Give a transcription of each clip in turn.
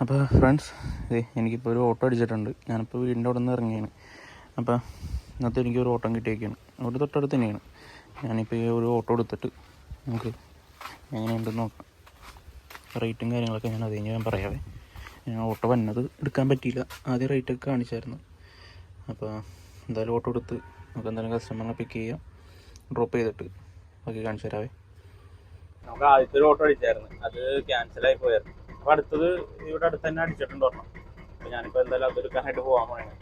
അപ്പോൾ ഫ്രണ്ട്സ്, എനിക്കിപ്പോൾ ഒരു ഓട്ടോ അടിച്ചിട്ടുണ്ട്. ഞാനിപ്പോൾ വീടിൻ്റെ അവിടെ നിന്ന് ഇറങ്ങിയാണ്. അപ്പോൾ ഇന്നത്തെ എനിക്കൊരു ഓട്ടം കിട്ടിയേക്കാണ്. അവിടെ തൊട്ടടുത്ത് തന്നെയാണ്. ഞാനിപ്പോൾ ഈ ഒരു ഓട്ടോ എടുത്തിട്ട് നമുക്ക് എങ്ങനെയുണ്ടെന്ന് നോക്കാം. റേറ്റും കാര്യങ്ങളൊക്കെ ഞാൻ അത് ഞാൻ പറയാവേ. ഞാൻ ഓട്ടോ വന്നത് എടുക്കാൻ പറ്റിയില്ല. ആദ്യം റേറ്റൊക്കെ കാണിച്ചായിരുന്നു. അപ്പോൾ എന്തായാലും ഓട്ടോ എടുത്ത് നമുക്ക് എന്തായാലും കസ്റ്റമറിനെ പിക്ക് ചെയ്യാം, ഡ്രോപ്പ് ചെയ്തിട്ട് ബാക്കി കാണിച്ചു തരാവേ. നമുക്ക് ആദ്യത്തെ ഒരു ഓട്ടോ അടിച്ചായിരുന്നു, അത് ക്യാൻസലായി പോയായിരുന്നു. അപ്പോൾ അടുത്തത് ഇവിടെ അടുത്ത് തന്നെ അടിച്ചിട്ടുണ്ട് ഒരെണ്ണം. അപ്പോൾ ഞാനിപ്പോൾ എന്തായാലും അതെടുക്കാനായിട്ട് പോകാൻ പോയാണ്.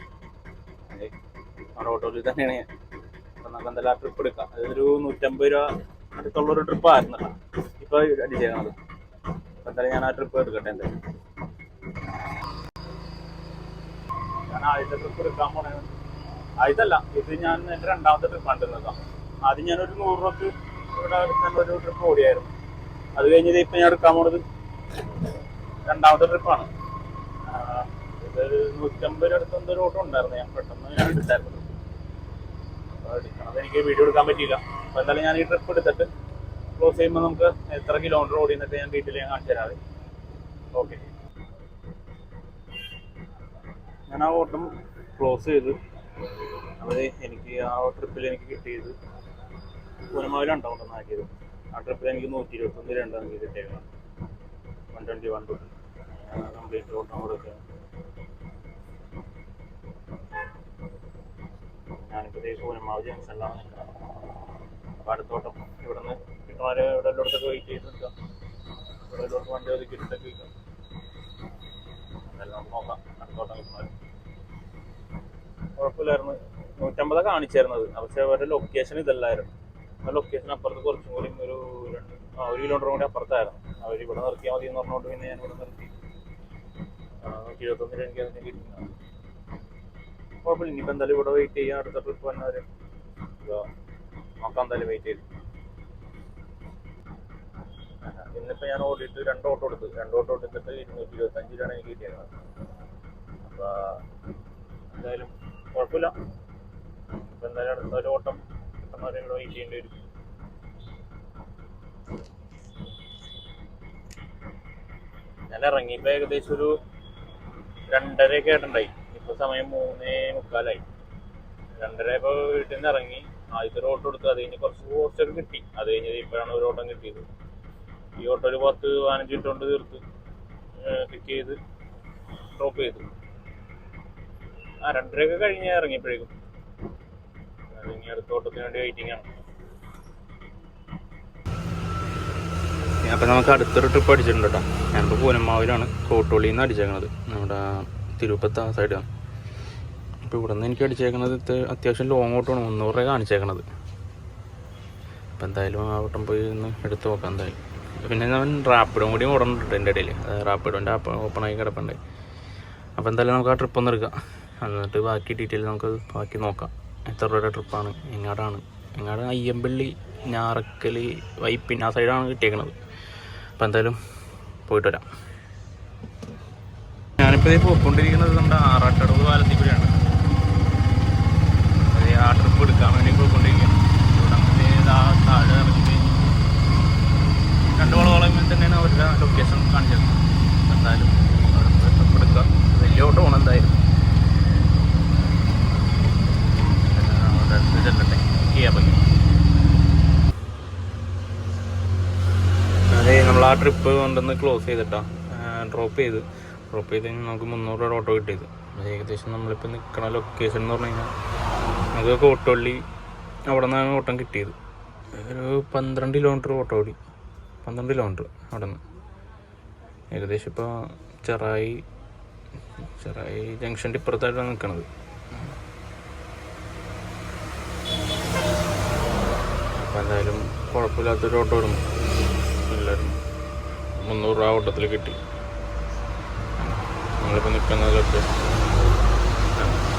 നമ്മുടെ ഓട്ടോയിൽ തന്നെയാണ് ഞാൻ. അപ്പോൾ നമുക്ക് എന്തായാലും ആ ട്രിപ്പ് എടുക്കാം. അതൊരു 150 രൂപ അടുത്തുള്ളൊരു ട്രിപ്പായിരുന്നു ഇപ്പോൾ അടിച്ചേക്കണത്. അപ്പോൾ എന്തായാലും ഞാൻ ആ ട്രിപ്പ് എടുക്കട്ടെ. എന്തായാലും ഞാൻ ആദ്യത്തെ ട്രിപ്പ് എടുക്കാൻ പോണേ. ആദ്യത്തല്ല, ഇത് ഞാൻ എൻ്റെ രണ്ടാമത്തെ ട്രിപ്പാണ് എടുക്കുന്നത്. ആദ്യം ഞാനൊരു 100 രൂപക്ക് ഇവിടെ അടുത്തുള്ള ഒരു ട്രിപ്പ് ഓടിയായിരുന്നു. അത് കഴിഞ്ഞത് ഇപ്പം ഞാൻ എടുക്കാൻ പോണത് രണ്ടാമത്തെ ട്രിപ്പാണ്. ഇത് 150 രൂപ അടുത്ത് എന്തൊരു ഓട്ടോ ഉണ്ടായിരുന്നു. ഞാൻ പെട്ടെന്ന് ഞാൻ എടുത്തായിരുന്നു. അപ്പോൾ എടുക്കണത് എനിക്ക് വീഡിയോ എടുക്കാൻ പറ്റിയില്ല. അപ്പോൾ എന്തായാലും ഞാൻ ഈ ട്രിപ്പ് എടുത്തിട്ട് ക്ലോസ് ചെയ്യുമ്പോൾ നമുക്ക് എത്ര കിലോമീറ്റർ ഓടി എന്നിട്ട് ഞാൻ ഡീറ്റെയിൽ ഞാൻ കാണിച്ചു തരാതെ. ഓക്കെ, ഞാൻ ആ ഓട്ടം ക്ലോസ് ചെയ്ത് അത് എനിക്ക് ആ ട്രിപ്പിൽ എനിക്ക് കിട്ടിയത് പൂനമാവിലാണ് ആക്കിയത്. ആ ട്രിപ്പിൽ എനിക്ക് 121 രണ്ടാണ് എനിക്ക് കിട്ടിയേക്കണം. 121 തൊട്ട് കംപ്ലീറ്റ് ഓട്ടം കൊടുക്കുക. ഞാനിപ്പോൾ പൂനമാവ് ജംഗ്ഷനിലാണ് നിൽക്കുന്നത്. അപ്പോൾ അടുത്തോട്ടം ഇവിടെ നിന്ന് കിട്ടുന്നവരെ ഇവിടെ എല്ലായിടത്തൊക്കെ വെയിറ്റ് ചെയ്ത് നിൽക്കാം. ഇവിടെ എല്ലായിടത്ത് വണ്ടി ഒതുക്കിയിട്ടൊക്കെ വയ്ക്കാം. അതെല്ലാം നമുക്ക് നോക്കാം. അടുത്തോട്ടം കിട്ടുന്നവർ കുഴപ്പമില്ലായിരുന്നു. 150 കാണിച്ചായിരുന്നത്. പക്ഷേ അവരുടെ ലൊക്കേഷൻ ഇതല്ലായിരുന്നു. ആ ലൊക്കേഷൻ അപ്പുറത്ത് കുറച്ചും കൂടി ഒരു 1 കിലോമീറ്റർ കൂടി അപ്പുറത്തായിരുന്നു. അവർ ഇവിടെ നിർത്തിയാൽ മതി എന്ന് പറഞ്ഞുകൊണ്ട് പിന്നെ ഞാൻ ഇവിടെ നിർത്തി. 121 എനിക്ക് അതിന് കിട്ടുന്ന കുഴപ്പമില്ല. ഇനിയിപ്പോൾ എന്തായാലും ഇവിടെ വെയിറ്റ് ചെയ്യാം. അടുത്ത ട്രിപ്പ് വന്നവർ നോക്കാം. എന്തായാലും വെയിറ്റ് ചെയ്ത് ഇന്നിപ്പോൾ ഞാൻ ഓടിയിട്ട് 2 ഓട്ടോ എടുത്ത് 2 ഓട്ടോ എടുത്തിട്ട് 225 രൂപയാണ് എനിക്ക് കിട്ടിയത്. അപ്പോൾ എന്തായാലും കുഴപ്പമില്ല. ഇപ്പം എന്തായാലും അടുത്തൊരു ഓട്ടം കിട്ടുന്നവരെ ഇവിടെ വെയിറ്റ് ചെയ്യേണ്ടി വരും. ഞാൻ ഇറങ്ങിയപ്പോൾ ഏകദേശം ഒരു 2:30 ഒക്കെ ആയിട്ടുണ്ടായി. ഇപ്പോൾ സമയം 3:45. 2:30 ഇപ്പോൾ വീട്ടിൽ നിന്ന് ഇറങ്ങി. ആദ്യത്തെ ഒരു ഓട്ടോ എടുത്ത് അത് കഴിഞ്ഞ് കുറച്ചൊക്കെ കിട്ടി. അത് കഴിഞ്ഞത് ഇപ്പോഴാണ് ഒരു ഓട്ടം കിട്ടിയത്. ഈ ഓട്ടോ ഒരു 10-15 മിനിറ്റ് കൊണ്ട് തീർത്ത് പിക്ക് ചെയ്ത് ഡ്രോപ്പ് ചെയ്തു. 2:30 ഒക്കെ കഴിഞ്ഞ് ഇറങ്ങിയപ്പോഴേക്കും. ഇനി അടുത്ത ഓട്ടത്തിന് വേണ്ടി വെയിറ്റിംഗ് ആണ്. അപ്പം നമുക്ക് അടുത്തൊരു ട്രിപ്പ് അടിച്ചിട്ടുണ്ട് കേട്ടോ. ഞാനിപ്പോൾ പൂനമാവിലാണ്, കോട്ടോളിയിൽ നിന്ന് അടിച്ചേക്കണത്. നമ്മുടെ തിരുപ്പത്ത സൈഡാണ്. ഇപ്പോൾ ഇവിടെ നിന്ന് എനിക്ക് അടിച്ചേക്കണത് അത്യാവശ്യം ലോങ് ഓട്ടമാണ്. 300 രൂപ കാണിച്ചേക്കണത്. അപ്പം എന്തായാലും ആ ഓട്ടം പോയി ഒന്ന് എടുത്ത് നോക്കാം എന്തായാലും. പിന്നെ ഞാൻ റാപ്പിഡും കൂടി ഓടുന്നുണ്ട് എൻ്റെ ഇടയിൽ. റാപ്പിഡോൻ്റെ ഓപ്പണായി കിടപ്പുണ്ട്. അപ്പോൾ എന്തായാലും നമുക്ക് ആ ട്രിപ്പ് ഒന്ന് എടുക്കാം. എന്നിട്ട് ബാക്കി ഡീറ്റെയിൽ നമുക്ക് ബാക്കി നോക്കാം. എത്ര രൂപയുടെ ട്രിപ്പാണ്, എങ്ങാട് അയ്യമ്പള്ളി, ഞാറക്കൽ, വൈപ്പിൻ ആ സൈഡാണ് കിട്ടിയേക്കണത്. അപ്പോൾ എന്തായാലും പോയിട്ട് വരാം. ഞാനിപ്പോൾ ഇത് പോയിക്കൊണ്ടിരിക്കുന്നത് നമ്മുടെ ആറാട്ടടവ് പാലത്തിൽ കൂടിയാണ്. അത് ആ ട്രിപ്പ് എടുക്കാൻ വേണ്ടി പോയിക്കൊണ്ടിരിക്കുകയാണ്. ഇവിടെ അങ്ങനെ താഴെ ഇറങ്ങി 2 വളവോളം തന്നെയാണ് അവരുടെ ലൊക്കേഷൻ കാണിച്ചത്. എന്തായാലും അവിടെ ട്രിപ്പ് എടുക്കാം. വലിയ ഓട്ടോ പോകണം എന്തായാലും. ചെല്ലട്ടെ അതെ, നമ്മൾ ആ ട്രിപ്പ് കൊണ്ടുവന്ന് ക്ലോസ് ചെയ്തിട്ടാണ് ഡ്രോപ്പ് ചെയ്ത് നമുക്ക് 300 രൂപ ഓട്ടോ കിട്ടിയത്. അത് ഏകദേശം നമ്മളിപ്പോൾ നിൽക്കണ ലൊക്കേഷൻ എന്ന് പറഞ്ഞു കഴിഞ്ഞാൽ നമുക്ക് കോട്ടോള്ളി അവിടെ നിന്നാണ് ഓട്ടം കിട്ടിയത്. ഒരു 12 കിലോമീറ്റർ ഓട്ടോ ഓടി. 12 കിലോമീറ്റർ അവിടെ നിന്ന് ഏകദേശം ഇപ്പോൾ ചെറായി ജംഗ്ഷൻ്റെ ഇപ്പുറത്തായിട്ടാണ് നിൽക്കണത്. അപ്പോൾ എന്തായാലും കുഴപ്പമില്ലാത്തൊരു ഓട്ടോ ഇടുന്നു. എല്ലാവരും 300 രൂപ ഓട്ടത്തിൽ കിട്ടി. നമ്മളിപ്പോൾ നിൽക്കുന്നതൊക്കെ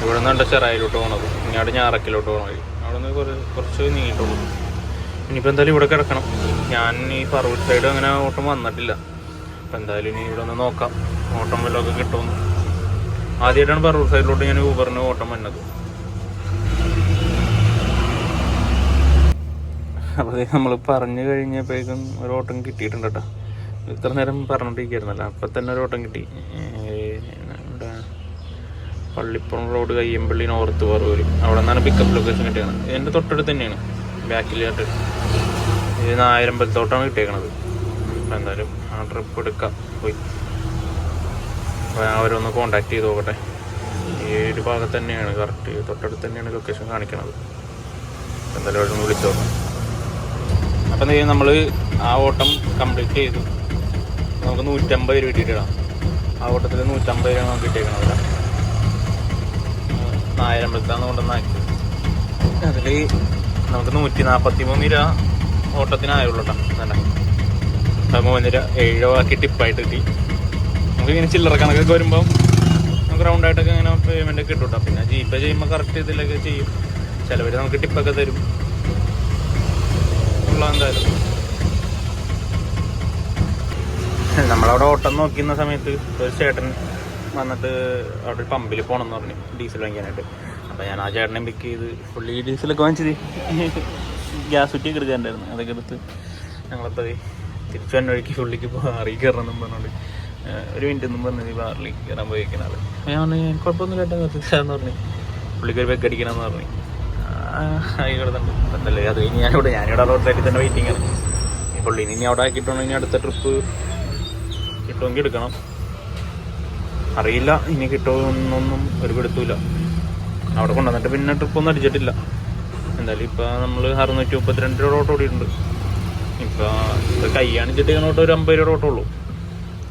ഇവിടെ നിന്നുണ്ട് ചെറായിലോട്ട് പോകണത്. ഇങ്ങോട്ട് ഞാറക്കിലോട്ട് പോകണ വഴി. അവിടെ നിന്ന് കുറച്ച് നീങ്ങിയിട്ടുള്ളൂ. ഇനിയിപ്പോൾ എന്തായാലും ഇവിടെ കിടക്കണം. ഞാൻ ഈ പറവൂർ സൈഡ് അങ്ങനെ ഓട്ടം വന്നിട്ടില്ല. അപ്പോൾ എന്തായാലും ഇനി ഇവിടെ ഒന്ന് നോക്കാം ഓട്ടം വല്ലതൊക്കെ കിട്ടുമെന്ന്. ആദ്യമായിട്ടാണ് പറവൂർ സൈഡിലോട്ട് ഞാൻ ഊബറിന് ഓട്ടം വന്നത്. അപ്പോൾ നമ്മൾ പറഞ്ഞു കഴിഞ്ഞപ്പോഴേക്കും ഒരു ഓട്ടം കിട്ടിയിട്ടുണ്ട് കേട്ടോ. ഇത്ര നേരം പറഞ്ഞോണ്ടിരിക്കുവായിരുന്നല്ലോ, അപ്പം തന്നെ ഒരു ഓട്ടം കിട്ടി. ഇവിടെ പള്ളിപ്പുറം റോഡ് കയ്യമ്പള്ളി നോർത്ത് പറവൂർ, അവിടെ നിന്നാണ് പിക്കപ്പ് ലൊക്കേഷൻ കിട്ടിയത്. എൻ്റെ തൊട്ടടുത്ത് തന്നെയാണ്, ബാക്കിലായിട്ട്. ഇത് നായരമ്പലത്തോട്ടാണ് കിട്ടിയേക്കണത്. അപ്പം എന്തായാലും ആ ട്രിപ്പ് എടുക്കാം പോയി. അവരൊന്ന് കോണ്ടാക്ട് ചെയ്ത് നോക്കട്ടെ. ഈ ഒരു ഭാഗത്ത് തന്നെയാണ്, കറക്റ്റ് തൊട്ടടുത്ത് തന്നെയാണ് ലൊക്കേഷൻ കാണിക്കണത്. എന്തായാലും അവിടെ നിന്ന് വിളിച്ചു നോക്കാം. അപ്പം നമ്മൾ ആ ഓട്ടം കംപ്ലീറ്റ് ചെയ്തു. നമുക്ക് 150 രൂപ കിട്ടിയിട്ടാണ്. ആ ഓട്ടത്തിൽ 150 രൂപ നമുക്ക് കിട്ടിയേക്കണത്. നായരമ്പലത്താണ് കൊണ്ടുവന്നാക്കിയത്. അതിൽ നമുക്ക് 143 രൂപ ഓട്ടത്തിനായുള്ളൂ കേട്ടോ. അല്ല, 3 രൂപ 7 രൂപ ആക്കി ടിപ്പായിട്ട് കിട്ടി. നമുക്കിങ്ങനെ ചില്ലറ കണക്കൊക്കെ വരുമ്പോൾ നമുക്ക് റൗണ്ടായിട്ടൊക്കെ ഇങ്ങനെ പേയ്മെൻ്റ് ഒക്കെ കിട്ടും കേട്ടോ. പിന്നെ ജിപേ ചെയ്യുമ്പോൾ കറക്റ്റ് ഇതിലൊക്കെ ചെയ്യും. ചിലവർ നമുക്ക് ടിപ്പൊക്കെ തരും. എന്തായാലും നമ്മളവിടെ ഓട്ടം നോക്കുന്ന സമയത്ത് ഒരു ചേട്ടൻ വന്നിട്ട് അവിടെ ഒരു പമ്പിൽ പോകണം എന്ന് പറഞ്ഞു ഡീസൽ വാങ്ങിക്കാനായിട്ട്. അപ്പോൾ ഞാൻ ആ ചേട്ടനെ പിക്ക് ചെയ്ത് പുള്ളി ഡീസലൊക്കെ വാങ്ങിച്ചത് ഗ്യാസ് കുറ്റിയൊക്കെ എടുക്കാനുണ്ടായിരുന്നു. അതൊക്കെ എടുത്ത് ഞങ്ങളപ്പോൾ തിരിച്ചു വന്ന വഴിക്ക് പുള്ളിക്ക് ബാറിൽ കയറണമെന്നും പറഞ്ഞുകൊണ്ട് ഒരു മിനിറ്റ് ഒന്നും പറഞ്ഞത് ബാറിൽ കയറാൻ പോയിരിക്കണത്. ഞാൻ കുഴപ്പമൊന്നും കേട്ടോ നിർത്തിച്ചാന്ന് പറഞ്ഞു. പുള്ളിക്ക് ഒരു ബെഗ് അടിക്കണമെന്ന് പറഞ്ഞു. ആയിക്കോട്ടുന്നുണ്ട് എന്തല്ലേ. അത് കഴിഞ്ഞ് ഞാനിവിടെ റോഡ് സൈഡിൽ തന്നെ വെയിറ്റിംഗ് ആണ്. ഈ പുള്ളീനെ ഇനി അവിടെ ആക്കിയിട്ടുണ്ടെങ്കിൽ അടുത്ത ട്രിപ്പ് കിട്ടുമെങ്കിൽ എടുക്കണം. അറിയില്ല ഇനി കിട്ടുമെന്നൊന്നും ഒരു പിടുത്തമില്ല. അവിടെ കൊണ്ടുവന്നിട്ട് പിന്നെ ട്രിപ്പൊന്നും അടിച്ചിട്ടില്ല. എന്തായാലും ഇപ്പം നമ്മൾ 632 രൂപ ഓട്ടോ ഓടിയിട്ടുണ്ട്. ഇപ്പം കൈയാണിച്ചിട്ട് ഇങ്ങോട്ട് ഒരു 50 രൂപ ഓട്ടോ ഉള്ളൂ.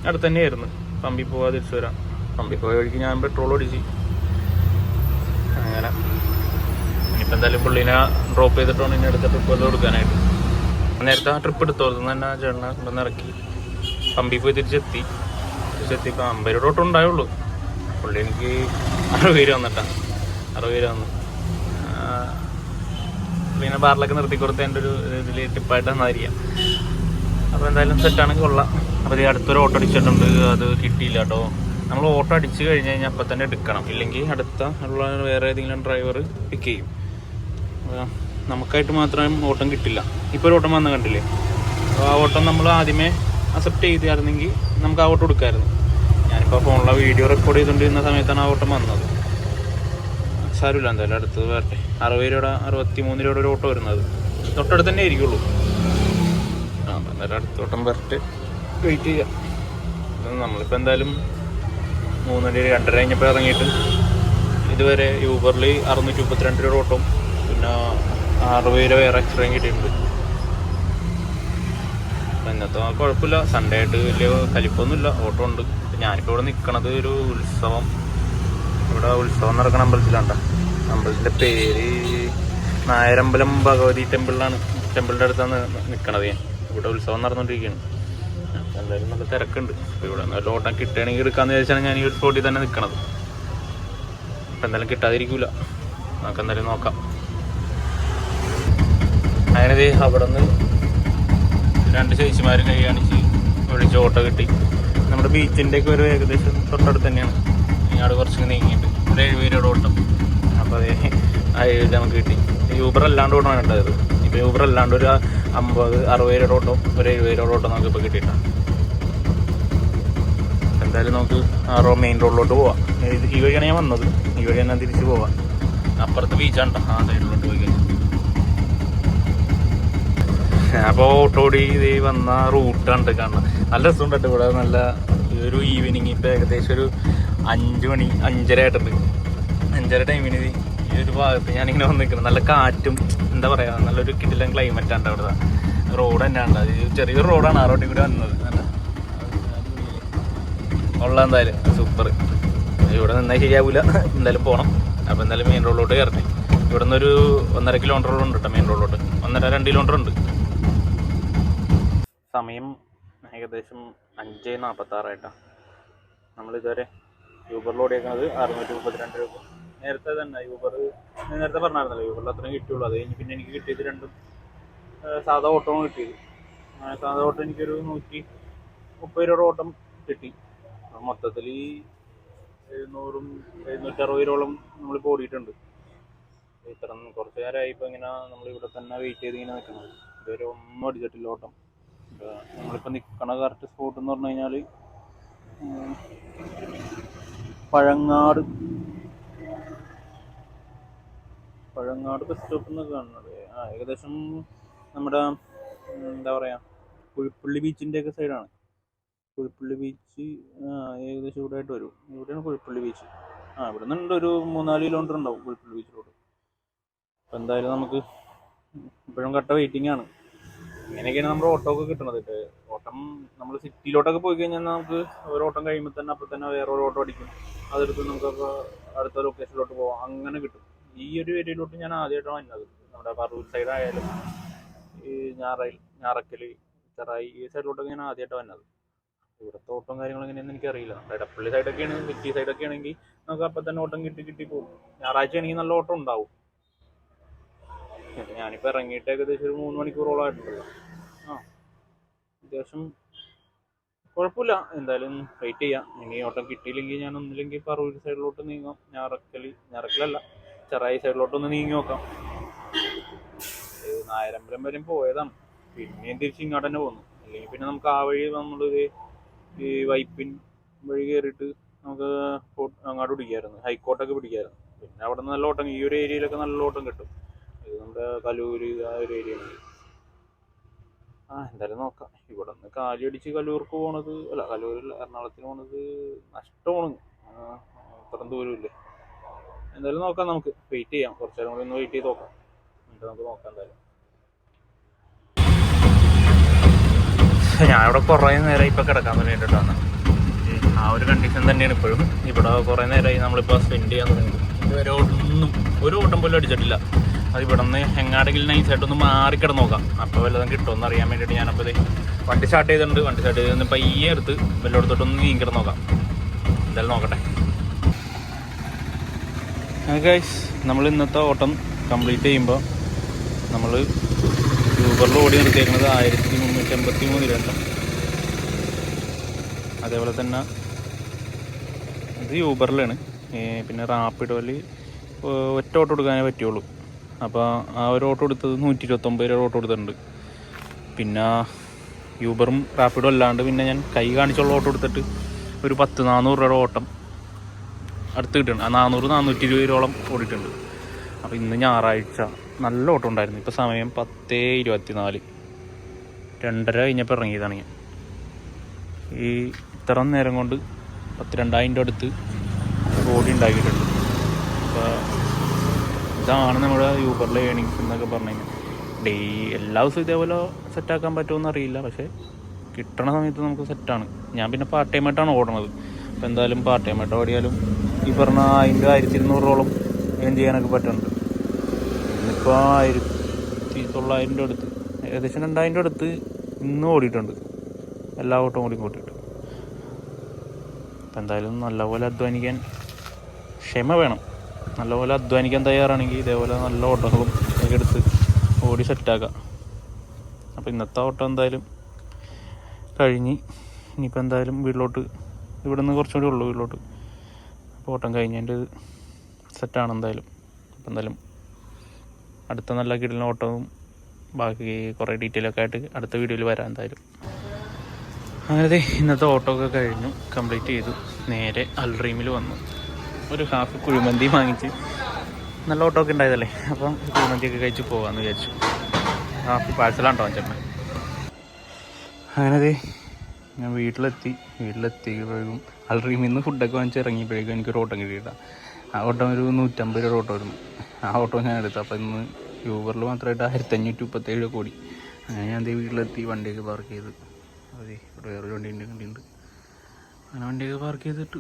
അടുത്ത് തന്നെയായിരുന്നു. പമ്പിൽ പോവാ തിരിച്ചു വരാം. പമ്പിൽ പോയ വഴിക്ക് ഞാൻ പെട്രോൾ അടിച്ച് അങ്ങനെ. ഇനിയിപ്പോൾ എന്തായാലും പുള്ളീനെ ഡ്രോപ്പ് ചെയ്തിട്ടാണ് ഇനി അടുത്ത ട്രിപ്പ് എല്ലാം എടുക്കാനായിട്ട്. നേരത്തെ ആ ട്രിപ്പ് എടുത്തോളൂ തന്നെ ചേട്ടനെ കൊണ്ടുവന്ന് ഇറക്കി പമ്പിൽ പോയി തിരിച്ചെത്തിയപ്പോൾ 50 രൂപ ഓട്ടോ ഉണ്ടായുള്ളൂ. പുള്ളി എനിക്ക് 60 രൂപ വന്നിട്ടാണ്. 60 രൂപ വന്നു. പിന്നെ ബാറിലൊക്കെ നിർത്തി കൊടുത്ത് എൻ്റെ ഒരു ഇതിൽ ടിപ്പായിട്ട് തന്നായിരിക്കാം. അപ്പോൾ എന്തായാലും സെറ്റാണ്, കൊള്ളാം. അപ്പോൾ ഇത് അടുത്തൊരു ഓട്ടോ അടിച്ചിട്ടുണ്ട്. അത് കിട്ടിയില്ല കേട്ടോ. നമ്മൾ ഓട്ടോ അടിച്ച് കഴിഞ്ഞ് കഴിഞ്ഞാൽ അപ്പം തന്നെ എടുക്കണം. ഇല്ലെങ്കിൽ അടുത്ത ഉള്ള വേറെ ഏതെങ്കിലും ഡ്രൈവർ പിക്ക് ചെയ്യും. നമുക്കായിട്ട് മാത്രം ഓട്ടം കിട്ടില്ല. ഇപ്പോൾ ഒരു ഓട്ടം വന്ന് കണ്ടില്ലേ, അപ്പോൾ ആ ഓട്ടം നമ്മൾ ആദ്യമേ അക്സെപ്റ്റ് ചെയ്തായിരുന്നെങ്കിൽ നമുക്ക് ആ ഓട്ടം എടുക്കാമായിരുന്നു. ഞാനിപ്പോൾ ഫോണിലെ വീഡിയോ റെക്കോർഡ് ചെയ്തുകൊണ്ടിരുന്ന സമയത്താണ് ആ ഓട്ടം വന്നത്. സാരമില്ല, എന്തായാലും അടുത്തത് വരട്ടെ. 60 രൂപ 63 രൂപയുടെ ഒരു ഓട്ടോ വരുന്നത് തൊട്ടടുത്ത് തന്നെ ആയിരിക്കുള്ളൂ. എന്തായാലും അടുത്ത ഓട്ടം വരട്ടെ, വെയിറ്റ് ചെയ്യാം. നമ്മളിപ്പോൾ എന്തായാലും 3:30 കഴിഞ്ഞപ്പോൾ ഇറങ്ങിയിട്ട് ഇതുവരെ യൂബറിൽ 632 രൂപ ഓട്ടം പിന്നെ 60 രൂപ വേറെ എക്സ്ട്രയും കിട്ടിയിട്ടുണ്ട്. ഇന്നത്തെ കുഴപ്പമില്ല, സൺഡേ ആയിട്ട് വലിയ കലിപ്പൊന്നുമില്ല, ഓട്ടോ ഉണ്ട്. ഞാനിപ്പോൾ ഇവിടെ നിൽക്കണത് ഒരു ഉത്സവം നടക്കുന്ന അമ്പലത്തിലാണ്. അമ്പലത്തിൻ്റെ പേര് നായരമ്പലം ഭഗവതി ടെമ്പിളിലാണ്. ടെമ്പിളിൻ്റെ അടുത്താണ് നിൽക്കണത് ഞാൻ. ഇവിടെ ഉത്സവം നടന്നുകൊണ്ടിരിക്കുകയാണ്. അപ്പോൾ എന്തായാലും നല്ല തിരക്കുണ്ട്. അപ്പോൾ ഇവിടെ നല്ല ഓട്ടം കിട്ടുകയാണെങ്കിൽ എടുക്കാമെന്ന് വിചാരിച്ചാണ് ഞാൻ ഈ ഒരു സ്പോട്ടിൽ തന്നെ നിൽക്കണത്. അപ്പോൾ എന്തായാലും കിട്ടാതിരിക്കില്ല, നമുക്ക് എന്തായാലും നോക്കാം. അങ്ങനെ അവിടെ നിന്ന് 2 ചേച്ചിമാർ കൈ കാണിച്ച് വിളിച്ച് ഓട്ടോ കിട്ടി. നമ്മുടെ ബീച്ചിൻ്റെയൊക്കെ ഒരു ഏകദേശം തൊട്ടടുത്ത് തന്നെയാണ്. ഇങ്ങോട്ട് കുറച്ച് നീങ്ങിയിട്ട് ഒരു 70 രൂപയുടെ ഓട്ടം. അപ്പോൾ അതേ ആ 7 നമുക്ക് കിട്ടി. യൂബർ അല്ലാണ്ട് ഓട്ടമാണ് ഉണ്ടായത്. ഇപ്പോൾ യൂബർ അല്ലാണ്ട് ഒരു 50-60 രൂപയുടെ ഓട്ടോ, ഒരു 70 രൂപയുടെ ഓട്ടോ നമുക്കിപ്പോൾ കിട്ടിയിട്ടാണ്. എന്തായാലും നമുക്ക് മെയിൻ റോഡിലോട്ട് പോവാം. ഈ വഴിയാണ് ഞാൻ വന്നത്. ഈ വഴി തന്നെ തിരിച്ച് പോവാം. അപ്പുറത്ത് ബീച്ചാണ് ആ സൈഡിലോട്ട് പോയി കഴിഞ്ഞാൽ. അപ്പോൾ ഓട്ടോ ഓടി ഇത് വന്ന റൂട്ടാണ് കാണുന്നത്. നല്ല രസമുണ്ട് ഇവിടെ. നല്ല ഒരു ഈവനിങ് ഇപ്പോൾ ഏകദേശം ഒരു 5 മണി 5:30 ആയിട്ടുണ്ട്. 5:30 ടൈമിന് ഈ ഒരു ഭാഗത്ത് ഞാനിങ്ങനെ വന്ന് നിൽക്കുന്നത്. നല്ല കാറ്റും എന്താ പറയുക, നല്ലൊരു കിടിലൻ ക്ലൈമറ്റാണ് അവിടെ. റോഡ് തന്നെയാണ്, അത് ചെറിയൊരു റോഡാണ്. ആ റോഡിൽ കൂടി വന്നത്. ഉള്ള എന്തായാലും സൂപ്പർ. ഇവിടെ നിന്നാൽ ശരിയാവില്ല, എന്തായാലും പോകണം. അപ്പോൾ എന്തായാലും മെയിൻ റോഡിലോട്ട് കയറട്ടെ. ഇവിടെ നിന്നൊരു 1.5 കിലോമീറ്റർ ഉണ്ട് കേട്ടോ മെയിൻ റോഡിലോട്ട്. 1.5-2 കിലോമീറ്റർ ഉണ്ട്. സമയം ഏകദേശം 5:46 ആയിട്ടാണ്. നമ്മളിതുവരെ യൂബറിൽ ഓടിയേക്കുന്നത് 632 രൂപ. നേരത്തെ തന്നെ യൂബർ നേരത്തെ പറഞ്ഞായിരുന്നല്ലോ, യൂബറിൽ അത്രയും കിട്ടിയുള്ളൂ. അത് കഴിഞ്ഞ് പിന്നെ എനിക്ക് കിട്ടിയത് 2 സാധാ ഓട്ടവും കിട്ടിയത്. സാധാ ഓട്ടം എനിക്കൊരു 130 രൂപയുടെ ഓട്ടം കിട്ടി. മൊത്തത്തിൽ 700-760 രൂപയോളം നമ്മളിപ്പോൾ ഓടിയിട്ടുണ്ട്. കുറച്ച് നേരമായി ഇപ്പോൾ ഇങ്ങനെ നമ്മളിവിടെ തന്നെ വെയിറ്റ് ചെയ്ത് ഇങ്ങനെ നിൽക്കുന്നത്. ഇതുവരെ ഒന്നും അടിച്ചിട്ടില്ല ഓട്ടം. നമ്മളിപ്പോൾ നിൽക്കണ കറക്റ്റ് സ്പോട്ട് എന്ന് പറഞ്ഞു കഴിഞ്ഞാൽ പഴങ്ങാട് ബസ് സ്റ്റോപ്പ് എന്ന് കാണുന്നത്. ഏകദേശം നമ്മുടെ എന്താ പറയുക, കുഴിപ്പള്ളി ബീച്ചിൻ്റെ ഒക്കെ സൈഡാണ്. കുഴിപ്പള്ളി ബീച്ച് ഏകദേശം ഇവിടെ ആയിട്ട് വരും. ഇവിടെയാണ് കുഴിപ്പള്ളി ബീച്ച്. ഇവിടെ നിന്നുണ്ട് ഒരു 3-4 കിലോമീറ്റർ ഉണ്ടാവും കുഴിപ്പള്ളി ബീച്ച് റോഡ്. അപ്പോൾ എന്തായാലും നമുക്ക് ഇപ്പോഴും കട്ട വെയിറ്റിംഗ് ആണ്. ഇങ്ങനെയൊക്കെയാണ് നമ്മുടെ ഓട്ടോ ഒക്കെ കിട്ടുന്നത്. ഓട്ടം നമ്മൾ സിറ്റിയിലോട്ടൊക്കെ പോയി കഴിഞ്ഞാൽ നമുക്ക് ഒരു ഓട്ടം കഴിയുമ്പോൾ തന്നെ അപ്പോൾ തന്നെ വേറൊരു ഓട്ടോ അടിക്കും. അതെടുത്ത് നമുക്കപ്പോൾ അടുത്ത ലൊക്കേഷനിലോട്ട് പോകാം. അങ്ങനെ കിട്ടും. ഈ ഒരു ഏരിയയിലോട്ട് ഞാൻ ആദ്യമായിട്ടാണ് വന്നത്. നമ്മുടെ പറവൂർ സൈഡായാലും ഈ ഞാറക്കൽ, ചെറായി ഈ സൈഡിലോട്ടൊക്കെ ഞാൻ ആദ്യമായിട്ടാണ് വന്നത്. ഇവിടുത്തെ ഓട്ടം കാര്യങ്ങളും എങ്ങനെയാണെന്ന് എനിക്കറിയില്ല. എടപ്പള്ളി സൈഡൊക്കെയാണ്, സിറ്റി സൈഡൊക്കെ ആണെങ്കിൽ നമുക്ക് അപ്പം തന്നെ ഓട്ടം കിട്ടി പോകും. ഞായറാഴ്ച ആണെങ്കിൽ നല്ല ഓട്ടം ഉണ്ടാവും. ഞാനിപ്പോൾ ഇറങ്ങിയിട്ട് ഏകദേശം ഒരു 3 മണിക്കൂറോളം ആയിട്ടുണ്ടല്ലോ. അത്യാവശ്യം കുഴപ്പമില്ല. എന്തായാലും വെയിറ്റ് ചെയ്യാം. ഇനി ഓട്ടം കിട്ടിയില്ലെങ്കിൽ ഞാൻ ഒന്നില്ലെങ്കിൽ പറവൂർ സൈഡിലോട്ട് നീങ്ങാം. ഞാറക്കലല്ല, ചെറായി സൈഡിലോട്ടൊന്ന് നീങ്ങി നോക്കാം. നായരമ്പലം വരെയും പോയതാണ്, പിന്നെയും തിരിച്ച് ഇങ്ങോട്ട് തന്നെ പോന്നു. അല്ലെങ്കിൽ പിന്നെ നമുക്ക് ആ വഴി നമ്മളൊരു ഈ വൈപ്പിൻ വഴി കയറിയിട്ട് നമുക്ക് അങ്ങോട്ട് പിടിക്കാമായിരുന്നു, ഹൈക്കോട്ടൊക്കെ പിടിക്കാമായിരുന്നു. പിന്നെ അവിടെ നിന്ന് നല്ല ഓട്ടം, ഈ ഒരു ഏരിയയിലൊക്കെ നല്ല ഓട്ടം കിട്ടും. ഇത് നമ്മുടെ കലൂര് ആ ഒരു ഏരിയയാണ്. എന്തായാലും നോക്കാം. ഇവിടെ നിന്ന് കാലിയടിച്ച് കലൂർക്ക് പോണത്, അല്ല കലൂരിൽ എറണാകുളത്തിന് പോണത് നഷ്ടമാണ്. അത്രയും ദൂരമില്ലേ. എന്തായാലും നോക്കാം, നമുക്ക് വെയിറ്റ് ചെയ്യാം. കുറച്ച് നേരം കൂടി ഒന്ന് വെയിറ്റ് ചെയ്ത് നോക്കാം. എന്നിട്ട് നമുക്ക് നോക്കാം. എന്തായാലും ഞാനിവിടെ കുറേ നേരമായി ഇപ്പോൾ കിടക്കാൻ തുടങ്ങിയിട്ടാണ്. ആ ഒരു കണ്ടീഷൻ തന്നെയാണ് ഇപ്പോഴും. ഇവിടെ കുറേ നേരമായി നമ്മളിപ്പോൾ സ്പെൻഡ് ചെയ്യാൻ തുടങ്ങി. ഇതുവരെ ഒരു ഓട്ടം പോലും അടിച്ചിട്ടില്ല. അത് ഇവിടെ നിന്ന് എങ്ങാടെങ്കിലും നൈസായിട്ടൊന്ന് മാറിക്കിടന്ന് നോക്കാം. അപ്പോൾ വല്ലതും കിട്ടുമെന്ന് അറിയാൻ വേണ്ടിയിട്ട് ഞാനപ്പോൾ വണ്ടി സ്റ്റാർട്ട് ചെയ്തിട്ടുണ്ട്. വണ്ടി സ്റ്റാർട്ട് ചെയ്ത് പയ്യെ എടുത്ത് വല്ലയിടത്തോട്ടൊന്ന് നീങ്ങിക്കിടന്ന് നോക്കാം. എന്തായാലും നോക്കട്ടെ. ഗൈസ്, നമ്മൾ ഇന്നത്തെ ഓട്ടം കംപ്ലീറ്റ് ചെയ്യുമ്പോൾ നമ്മൾ യൂബറിൽ ഓടി നിർത്തിയേക്കുന്നത് 1383 രൂപ. അതേപോലെ തന്നെ ഇത് യൂബറിലാണ്. പിന്നെ റാപ്പിഡോയിൽ ഒറ്റ ഓട്ടോ എടുക്കാനേ പറ്റുള്ളൂ. അപ്പോൾ ആ ഒരു ഓട്ടോ എടുത്തത് 129 രൂപ ഓട്ടോ എടുത്തിട്ടുണ്ട്. പിന്നെ യൂബറും റാപ്പിഡോ അല്ലാണ്ട് പിന്നെ ഞാൻ കൈ കാണിച്ചുള്ള ഓട്ടോ എടുത്തിട്ട് ഒരു 400 രൂപയുടെ ഓട്ടം അടുത്ത് കിട്ടുന്നുണ്ട്. ആ 420 രൂപയോളം ഓടിയിട്ടുണ്ട്. അപ്പോൾ ഇന്ന് ഞായറാഴ്ച നല്ല ഓട്ടം ഉണ്ടായിരുന്നു. ഇപ്പോൾ സമയം 10:24, 2:30 കഴിഞ്ഞപ്പോൾ ഇറങ്ങിയതാണ് ഞാൻ. ഈ ഇത്ര നേരം കൊണ്ട് 2,000 അടുത്ത് ഓടി ഉണ്ടാക്കിയിട്ടുണ്ട്. അപ്പോൾ ഇതാണ് നമ്മുടെ യൂബറിലെ ഏണിങ്സ് എന്നൊക്കെ പറഞ്ഞു കഴിഞ്ഞാൽ. എല്ലാ ദിവസവും ഇതേപോലെ സെറ്റാക്കാൻ പറ്റുമെന്ന് അറിയില്ല, പക്ഷേ കിട്ടണ സമയത്ത് നമുക്ക് സെറ്റാണ്. ഞാൻ പിന്നെ പാർട്ട് ടൈമായിട്ടാണ് ഓടണത്. അപ്പോൾ എന്തായാലും പാർട്ട് ടൈമായിട്ട് ഓടിയാലും ഈ പറഞ്ഞ 1,200 ഏൺ ചെയ്യാനൊക്കെ പറ്റുന്നുണ്ട്. ഇന്നിപ്പോൾ 1,900 അടുത്ത്, ഏകദേശം 2,000 അടുത്ത് ഇന്ന് ഓടിയിട്ടുണ്ട്, എല്ലാ ഓട്ടം കൂട്ടിയിട്ട്. അപ്പം എന്തായാലും നല്ലപോലെ അധ്വാനിക്കാൻ ക്ഷമ വേണം. നല്ലപോലെ അധ്വാനിക്കാൻ തയ്യാറാണെങ്കിൽ ഇതേപോലെ നല്ല ഓട്ടങ്ങളും ഒക്കെ എടുത്ത് ഓടി സെറ്റാക്കാം. അപ്പോൾ ഇന്നത്തെ ഓട്ടം എന്തായാലും കഴിഞ്ഞ് ഇനിയിപ്പോൾ എന്തായാലും വീട്ടിലോട്ട്, ഇവിടെ നിന്ന് കുറച്ചും കൂടി ഉള്ളൂ വീട്ടിലോട്ട്. അപ്പോൾ ഓട്ടം കഴിഞ്ഞതിൻ്റെ സെറ്റാണ് എന്തായാലും. അപ്പോൾ എന്തായാലും അടുത്ത നല്ല കിടലിന് ഓട്ടവും ബാക്കി കുറേ ഡീറ്റെയിലൊക്കെ ആയിട്ട് അടുത്ത വീഡിയോയിൽ വരാം എന്തായാലും. അങ്ങനെ ഇന്നത്തെ ഓട്ടോ ഒക്കെ കഴിഞ്ഞു, കംപ്ലീറ്റ് ചെയ്തു. നേരെ അൽറീമിൽ വന്നു. ഒരു ഹാഫ് കുഴിമന്തി വാങ്ങിച്ച്, നല്ല ഓട്ടോ ഒക്കെ ഉണ്ടായതല്ലേ, അപ്പം കുഴിമന്തിയൊക്കെ കഴിച്ച് പോകാമെന്ന് വിചാരിച്ചു. ഹാഫ് പാഴ്സലാണ്ടോ വാങ്ങിച്ചേട്ടൻ. അങ്ങനെ ഞാൻ വീട്ടിലെത്തിയപ്പോഴേക്കും അൽറീമിൽ നിന്ന് ഫുഡൊക്കെ വാങ്ങിച്ച് ഇറങ്ങിയപ്പോഴേക്കും എനിക്കൊരു ഓട്ടം കിട്ടിയിട്ടാണ്. ആ ഓട്ടം ഒരു 150 രൂപ ഓട്ടോ വരുന്നു. ആ ഓട്ടോ ഞാൻ എടുത്തു. അപ്പോൾ ഇന്ന് യൂബറിൽ മാത്രമായിട്ട് 1,537 കോടി. അങ്ങനെ ഞാൻ വീട്ടിലെത്തി, വണ്ടിയൊക്കെ പാർക്ക് ചെയ്ത്. അതെ, ഇവിടെ വേറൊരു വണ്ടി ഉണ്ട്. അങ്ങനെ വണ്ടിയൊക്കെ പാർക്ക് ചെയ്തിട്ട്